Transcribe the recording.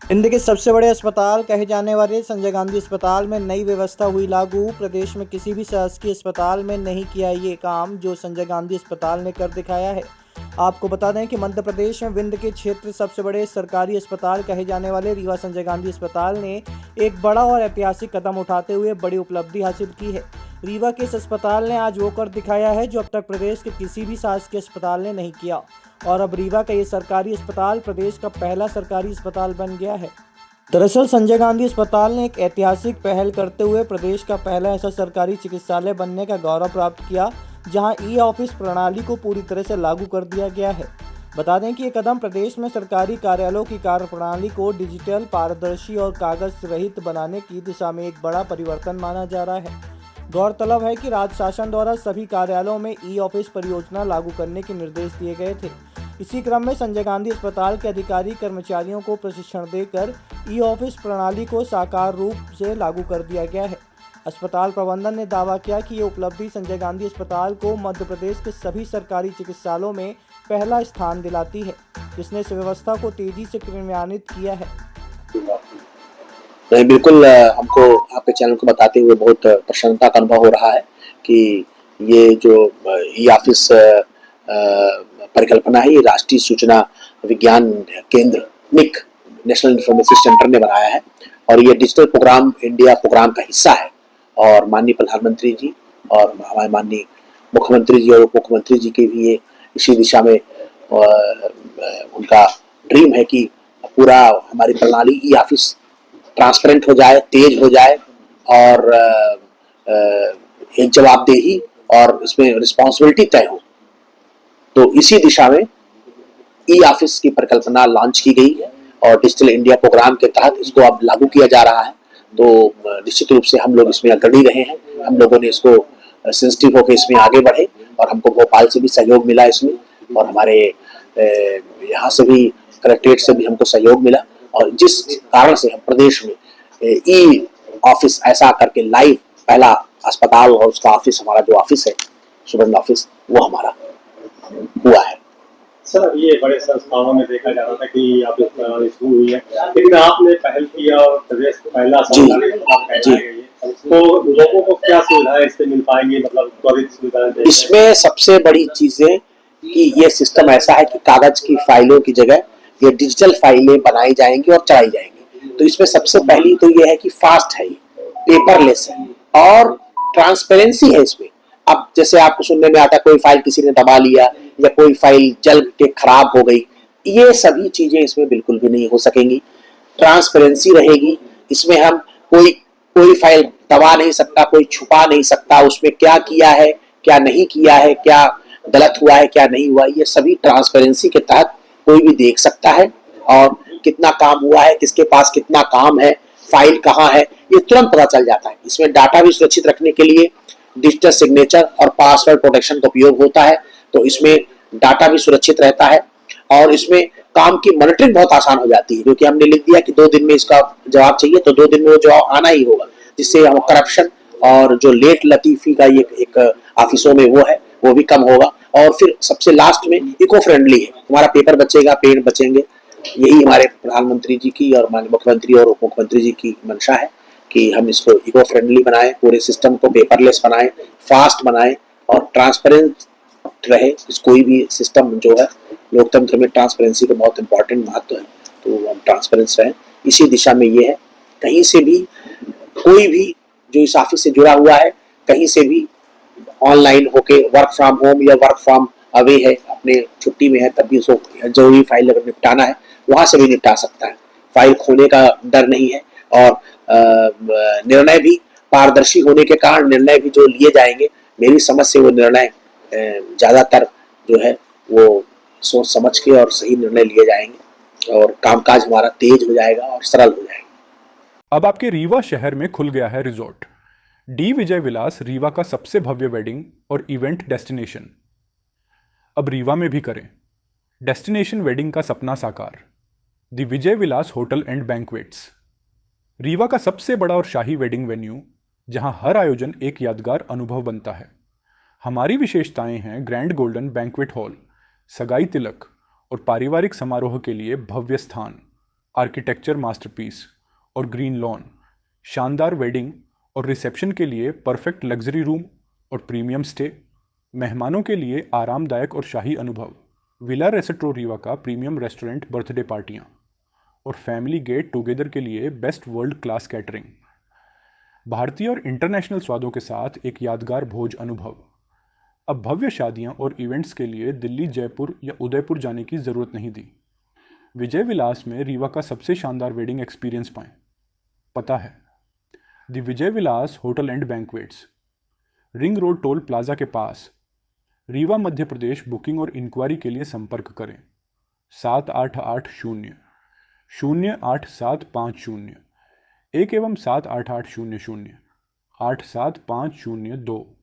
India के सबसे बड़े अस्पताल कहे जाने वाले संजय गांधी अस्पताल में नई व्यवस्था हुई लागू। प्रदेश में किसी भी शासकीय अस्पताल में नहीं किया ये काम जो संजय गांधी अस्पताल ने कर दिखाया है। आपको बता दें कि मध्य प्रदेश में विंध्य के क्षेत्र सबसे बड़े सरकारी अस्पताल कहे जाने वाले रीवा संजय गांधी अस्पताल ने एक बड़ा और ऐतिहासिक कदम उठाते हुए बड़ी उपलब्धि हासिल की है। रीवा के इस अस्पताल ने आज वो कर दिखाया है जो अब तक प्रदेश के किसी भी शासकीय अस्पताल ने नहीं किया, और अब रीवा का ये सरकारी अस्पताल प्रदेश का पहला सरकारी अस्पताल बन गया है। दरअसल संजय गांधी अस्पताल ने एक ऐतिहासिक पहल करते हुए प्रदेश का पहला ऐसा सरकारी चिकित्सालय बनने का गौरव प्राप्त किया जहां ई ऑफिस प्रणाली को पूरी तरह से लागू कर दिया गया है। बता दें कि ये कदम प्रदेश में सरकारी कार्यालयों की कार्यप्रणाली को डिजिटल, पारदर्शी और कागज रहित बनाने की दिशा में एक बड़ा परिवर्तन माना जा रहा है। गौरतलब है कि राज्य शासन द्वारा सभी कार्यालयों में ई ऑफिस परियोजना लागू करने के निर्देश दिए गए थे। इसी क्रम में संजय गांधी अस्पताल के अधिकारी कर्मचारियों को प्रशिक्षण देकर ई ऑफिस प्रणाली को साकार रूप से लागू कर दिया गया है। अस्पताल प्रबंधन ने दावा किया कि ये उपलब्धि संजय गांधी अस्पताल को मध्य प्रदेश के सभी सरकारी चिकित्सालयों में पहला स्थान दिलाती है, जिसने इस व्यवस्था को तेजी से क्रियान्वित किया है। बिल्कुल, हमको आपके चैनल को बताते हुए बहुत प्रसन्नता का अनुभव हो रहा है कि ये जो ई ऑफिस परिकल्पना है, ये राष्ट्रीय सूचना विज्ञान केंद्र निक नेशनल इंफॉर्मेशन सेंटर ने बनाया है और ये डिजिटल प्रोग्राम इंडिया प्रोग्राम का हिस्सा है। और माननीय प्रधानमंत्री जी और हमारे माननीय मुख्यमंत्री जी और उप मुख्यमंत्री जी के भी ये इसी दिशा में उनका ड्रीम है कि पूरा हमारी प्रणाली ई ऑफिस ट्रांसपेरेंट हो जाए, तेज हो जाए और एक जवाबदेही और इसमें रिस्पॉन्सिबिलिटी तय हो। तो इसी दिशा में ई ऑफिस की परिकल्पना लॉन्च की गई है और डिजिटल इंडिया प्रोग्राम के तहत इसको अब लागू किया जा रहा है। तो निश्चित रूप से हम लोग इसमें अग्रणी रहे हैं, हम लोगों ने इसको सेंसिटिव होकर इसमें आगे बढ़े और हमको भोपाल से भी सहयोग मिला इसमें, और हमारे यहाँ से भी कलेक्ट्रेट से भी हमको सहयोग मिला, और जिस कारण से हम प्रदेश में ई ऑफिस ऐसा करके लाइव पहला अस्पताल और उसका ऑफिस, हमारा जो ऑफिस है सुगंध ऑफिस, वो हमारा हुआ है। सर, ये बड़े संस्थानों में देखा जा रहा था कि ऑफिस प्रणाली शुरू हुई है, लेकिन आपने पहल किया और प्रदेश पहला सरकारी अस्पताल कहलाया गया है, तो लोगों को क्या सुविधाएं इससे मिल पाएंगी, मतलब त्वरित सुविधाएं? इसमें सबसे बड़ी चीजें कि ये सिस्टम ऐसा है कि कागज की फाइलों की जगह ये डिजिटल फाइलें बनाई जाएंगी और चलाई जाएंगी। तो इसमें सबसे पहली तो ये है कि फास्ट है, पेपरलेस है और ट्रांसपेरेंसी है इसमें। अब जैसे आपको सुनने में आता है कोई फाइल किसी ने दबा लिया या कोई फाइल जल के खराब हो गई, ये सभी चीजें इसमें बिल्कुल भी नहीं हो सकेंगी। ट्रांसपेरेंसी रहेगी इसमें, हम कोई फाइल दबा नहीं सकता, कोई छुपा नहीं सकता, उसमें क्या किया है, क्या नहीं किया है, क्या गलत हुआ है, क्या नहीं हुआ, ये सभी ट्रांसपेरेंसी के तहत कोई भी देख सकता है। और कितना काम हुआ है, किसके पास कितना काम है, फाइल कहाँ है, ये तुरंत पता चल जाता है। इसमें डाटा भी सुरक्षित रखने के लिए डिजिटल सिग्नेचर और पासवर्ड प्रोटेक्शन का उपयोग होता है, तो इसमें डाटा भी सुरक्षित रहता है और इसमें काम की मॉनिटरिंग बहुत आसान हो जाती है, क्योंकि हमने लिख दिया कि 2 दिन में इसका जवाब चाहिए तो 2 दिन में वो जवाब आना ही होगा, जिससे हम करप्शन और जो लेट लतीफी का ये एक ऑफिसों में वो है वो भी कम होगा। और फिर सबसे लास्ट में इको फ्रेंडली है, हमारा पेपर बचेगा, पेड़ बचेंगे। यही हमारे प्रधानमंत्री जी की और माननीय मुख्यमंत्री और उप मुख्यमंत्री जी की मंशा है कि हम इसको इको फ्रेंडली बनाएं, पूरे सिस्टम को पेपरलेस बनाएं, फास्ट बनाएं और ट्रांसपेरेंट रहे। कोई भी सिस्टम जो है लोकतंत्र में ट्रांसपेरेंसी का बहुत इंपॉर्टेंट महत्व है, तो हम ट्रांसपेरेंस रहें, इसी दिशा में ये है। कहीं से भी कोई भी जो इस ऑफिस से जुड़ा हुआ है, कहीं से भी ऑनलाइन होके वर्क फ्रॉम होम या वर्क फ्रॉम अवे है, अपने छुट्टी में है, तब भी उसको जरूरी फाइल अगर निपटाना है वहां से भी निपटा सकता है। फाइल खोने का डर नहीं है और निर्णय भी पारदर्शी होने के कारण निर्णय भी जो लिए जाएंगे, मेरी समझ से वो निर्णय ज्यादातर जो है वो सोच समझ के और सही निर्णय लिए जाएंगे और कामकाज हमारा तेज हो जाएगा और सरल हो जाएगा। अब आपके रीवा शहर में खुल गया है रिजॉर्ट डी विजय विलास, रीवा का सबसे भव्य वेडिंग और इवेंट डेस्टिनेशन। अब रीवा में भी करें डेस्टिनेशन वेडिंग का सपना साकार। The Vijay Vilas hotel and banquets, Rewa का सबसे बड़ा और शाही वेडिंग वेन्यू, जहां हर आयोजन एक यादगार अनुभव बनता है। हमारी विशेषताएं हैं ग्रैंड गोल्डन बैंक्वेट हॉल, सगाई तिलक और पारिवारिक समारोह के लिए भव्य स्थान, आर्किटेक्चर मास्टरपीस और ग्रीन लॉन, शानदार वेडिंग और रिसेप्शन के लिए परफेक्ट लग्जरी रूम और प्रीमियम स्टे, मेहमानों के लिए आरामदायक और शाही अनुभव, विला रेस्ट्रो रीवा का प्रीमियम रेस्टोरेंट बर्थडे पार्टियाँ और फैमिली गेट टुगेदर के लिए बेस्ट वर्ल्ड क्लास कैटरिंग, भारतीय और इंटरनेशनल स्वादों के साथ एक यादगार भोज अनुभव। अब भव्य शादियां और इवेंट्स के लिए दिल्ली, जयपुर या उदयपुर जाने की ज़रूरत नहीं दी। विजय विलास में रीवा का सबसे शानदार वेडिंग एक्सपीरियंस पाएं। पता है the Vijay Vilas hotel and banquets, ring road toll plaza के पास, रीवा, मध्य प्रदेश। बुकिंग और इंक्वायरी के लिए संपर्क करें 78800-08750 1 एवं 78800-87502।